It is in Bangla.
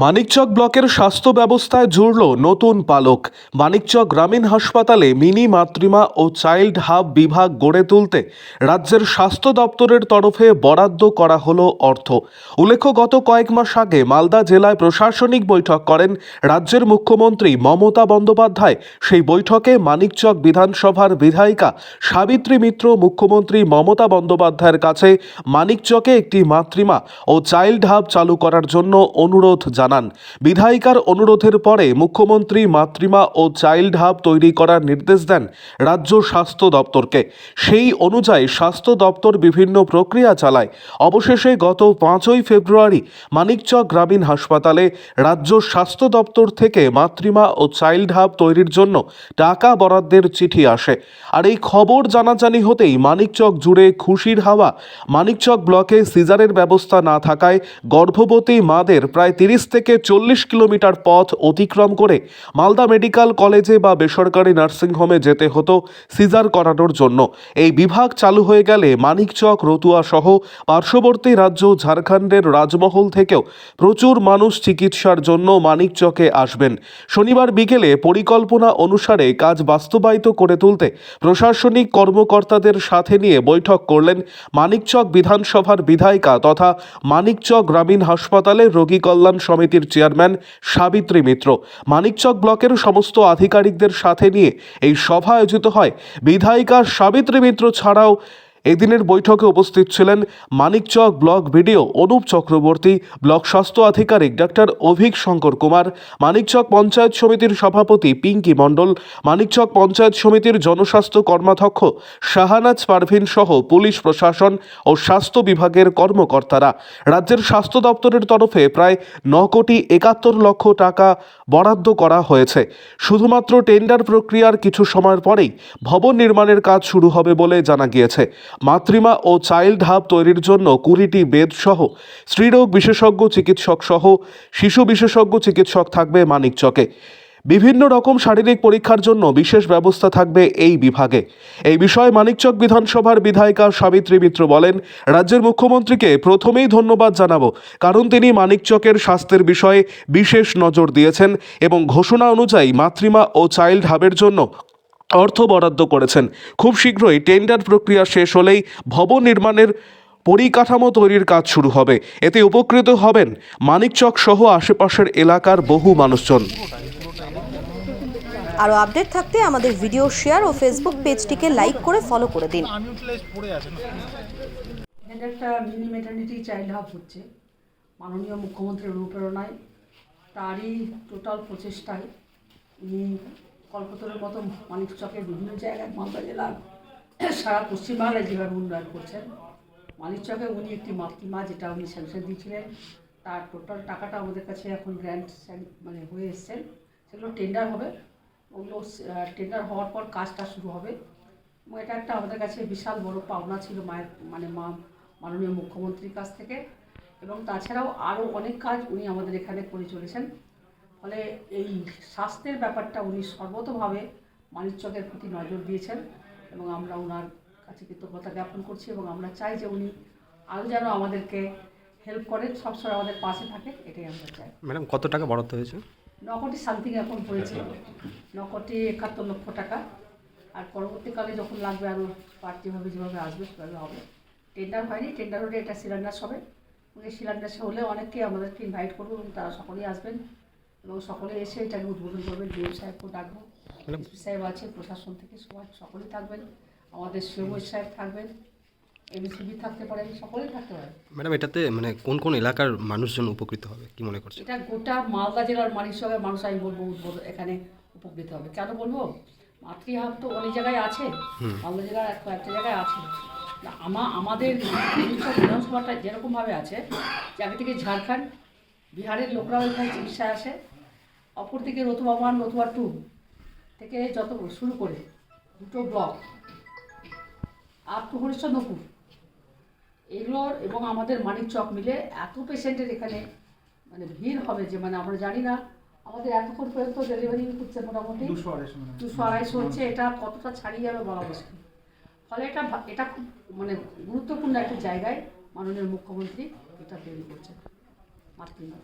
মানিকচক ব্লকের স্বাস্থ্য ব্যবস্থায় জুড়ল নতুন পালক। মানিকচক গ্রামীণ হাসপাতালে মিনি মাতৃমা ও চাইল্ড হাব বিভাগ গড়ে তুলতে রাজ্যের স্বাস্থ্য দপ্তরের তরফে বরাদ্দ করা হলো অর্থ। উল্লেখ্য, গত কয়েক মাস আগে মালদা জেলায় প্রশাসনিক বৈঠক করেন রাজ্যের মুখ্যমন্ত্রী মমতা বন্দ্যোপাধ্যায়। সেই বৈঠকে মানিকচক বিধানসভার বিধায়িকা সাবিত্রী মিত্র মুখ্যমন্ত্রী মমতা বন্দ্যোপাধ্যায়ের কাছে মানিকচকে একটি মাতৃমা ও চাইল্ড হাব চালু করার জন্য অনুরোধ জানান। বিধায়িকার অনুরোধের পরে মুখ্যমন্ত্রী মাতৃমা ও চাইল্ড হাব তৈরি করার নির্দেশ দেন রাজ্য স্বাস্থ্য দপ্তরকে। সেই অনুযায়ী স্বাস্থ্য দপ্তর বিভিন্ন প্রক্রিয়া চালায়। অবশেষে গত 5ই ফেব্রুয়ারি মানিকচক গ্রামীণ হাসপাতালে রাজ্য স্বাস্থ্য দপ্তর থেকে মাতৃমা ও চাইল্ড হাব তৈরির জন্য টাকা বরাদ্দের চিঠি আসে। আর এই খবর জানাজানি হতেই মানিকচক জুড়ে খুশির হাওয়া। মানিকচক ব্লকে সিজারের ব্যবস্থা না থাকায় গর্ভবতী মাদের প্রায় 30 থেকে 40 কিলোমিটার পথ অতিক্রম করে মালদা মেডিকেল কলেজে বা বেসরকারি নার্সিংহোমে যেতে হতো সিজার করানোর জন্য। এই বিভাগ চালু হয়ে গেলে মানিকচক, রতুয়া সহ পার্শ্ববর্তী রাজ্য ঝাড়খণ্ডের রাজমহল থেকেও প্রচুর মানুষ চিকিৎসার জন্য মানিকচকে আসবেন। শনিবার বিকেলে পরিকল্পনা অনুসারে কাজ বাস্তবায়িত করে তুলতে প্রশাসনিক কর্মকর্তাদের সাথে নিয়ে বৈঠক করলেন মানিকচক বিধানসভার বিধায়িকা তথা মানিকচক গ্রামীণ হাসপাতালের রোগী কল্যাণ সমিতির চেয়ারম্যান সাবিত্রী মিত্র। মানিকচক ব্লকের সমস্ত আধিকারিকদের সাথে নিয়ে এই সভা আয়োজিত হয়। বিধায়িকা সাবিত্রী মিত্র ছাড়াও এদিনের বৈঠকে উপস্থিত ছিলেন Manikchak block BDO Anup Chakraborty, block স্বাস্থ্য আধিকারিক ডাক্তার অভিক শঙ্কর কুমার, মানিকচক পঞ্চায়েত সমিতির সভাপতি পিঙ্কি মণ্ডল, মানিকচক পঞ্চায়েত সমিতির জনস্বাস্থ্য কর্মাধ্যক্ষ শাহানাজ পারভিন সহ পুলিশ প্রশাসন ও স্বাস্থ্য বিভাগের কর্মকর্তারা। রাজ্যের স্বাস্থ্য দপ্তরের তরফে প্রায় 9,71,00,000 টাকা বরাদ্দ করা হয়েছে। শুধুমাত্র টেন্ডার প্রক্রিয়ার কিছু সময়ের পরেই ভবন নির্মাণের কাজ শুরু হবে বলে জানা গিয়েছে। মাতৃমা ও চাইল্ড হাব তৈরির জন্য 20টি বেড সহ স্ত্রীরোগ বিশেষজ্ঞ চিকিৎসক সহ শিশু বিশেষজ্ঞ চিকিৎসক থাকবে মানিকচকে। বিভিন্ন রকম শারীরিক পরীক্ষার জন্য বিশেষ ব্যবস্থা থাকবে এই বিভাগে। এই বিষয়ে মানিকচক বিধানসভার বিধায়িকা সাবিত্রী মিত্র বলেন, রাজ্যের মুখ্যমন্ত্রীকে প্রথমেই ধন্যবাদ জানাবো, কারণ তিনি মানিকচকের স্বাস্থ্যের বিষয়ে বিশেষ নজর দিয়েছেন এবং ঘোষণা অনুযায়ী মাতৃমা ও চাইল্ড হাবের জন্য অর্থ বরাদ্দ করেছেন। খুব শীঘ্রই টেন্ডার প্রক্রিয়া শেষ হলেই ভবন নির্মাণের পরিকাঠামো তৈরির কাজ শুরু হবে। এতে উপকৃত হবেন মানিকচক সহ আশেপাশের এলাকার বহু মানুষজন। আরও আপডেট থাকতে আমাদের ভিডিও শেয়ার ও ফেসবুক পেজটিকে লাইক করে ফলো করে দিন। এটা একটা মিনি ম্যাটারনিটি চাইল্ড হাব হচ্ছে মাননীয় মুখ্যমন্ত্রীর অনুপ্রেরণায়। তারই টোটাল প্রচেষ্টায় উনি কল্পতরুর মতো মানিকচকের বিভিন্ন জায়গায় মালদা জেলার সারা পশ্চিমবাংলায় যেভাবে উন্নয়ন করছেন। মানিকচকে উনি একটি মাতৃমা, যেটা উনি স্যাংশন দিয়েছিলেন, তার টোটাল টাকাটা আমাদের কাছে এখন গ্র্যান্ট হয়ে এসছেন। সেগুলো টেন্ডার হবে, ওগুলো টেন্ডার হওয়ার পর কাজটা শুরু হবে। এবং এটা একটা আমাদের কাছে বিশাল বড় পাওনা ছিল মাননীয় মুখ্যমন্ত্রীর কাছ থেকে। এবং তাছাড়াও আরও অনেক কাজ উনি আমাদের এখানে করে চলেছেন। ফলে এই স্বাস্থ্যের ব্যাপারটা উনি সর্বতোভাবে মানিকচকের প্রতি নজর দিয়েছেন এবং আমরা ওনার কাছে কৃতজ্ঞতা জ্ঞাপন করছি এবং আমরা চাই যে উনি আরও যেন আমাদেরকে হেল্প করেন, সবসময় আমাদের পাশে থাকে, এটাই আমরা চাই। ম্যাডাম, কত টাকা বরাদ্দ হয়েছে? 9 কোটি সামথিং এখন হয়েছে, 9,71,00,000 টাকা। আর পরবর্তীকালে যখন লাগবে আরও বাড়তিভাবে যেভাবে আসবে সেভাবে হবে। টেন্ডার হয়নি, টেন্ডার হলে এটা শিলান্যাস হবে। এই শিলান্যাস হলে অনেককে আমাদেরকে ইনভাইট করবো এবং তারা সকলেই আসবেন এবং সকলে এসে এটাকে উদ্বোধন করবেন। ডিএম সাহেবকেও ডাকবো, এসপি সাহেব আছে, প্রশাসন থেকে সকলেই থাকবেন, আমাদের সিএমও সাহেব থাকবেন, এমএসবি থাকতে পারেন, সকলেই থাকতে পারেন। ম্যাডাম, এটাতে কোন কোন এলাকার মানুষজন উপকৃত হবে কি মনে করছেন? এটা গোটা মালদা জেলার মানিকচকের মানুষ আমি বলবো এখানে উপকৃত হবে। কেন বলবো? মাতৃহাব তো অনেক জায়গায় আছে, মালদা জেলার কয়েকটা জায়গায় আছে। আমাদের মানিকচক বিধানসভাটা যেরকমভাবে আছে যে আগে থেকে ঝাড়খণ্ড, বিহারের লোকরাও এখানে চিকিৎসায় আসে, অপরদিকে রতুয়া 1, রতুয়া 2 থেকে যত শুরু করে 2টো ব্লক আপ টু হরিশ্চন্দ্রপুর এগুলোর এবং আমাদের মানিকচক মিলে এত পেশেন্টের এখানে ভিড় হবে যে আমরা জানি না। আমাদের এতক্ষণ পর্যন্ত ডেলিভারি হচ্ছে মোটামুটি 200-250 হচ্ছে। এটা কতটা ছাড়িয়ে যাবে বলা মুশকিল। ফলে এটা খুব গুরুত্বপূর্ণ একটা জায়গায় মাননীয় মুখ্যমন্ত্রী এটা তৈরি করছেন মাতৃমা।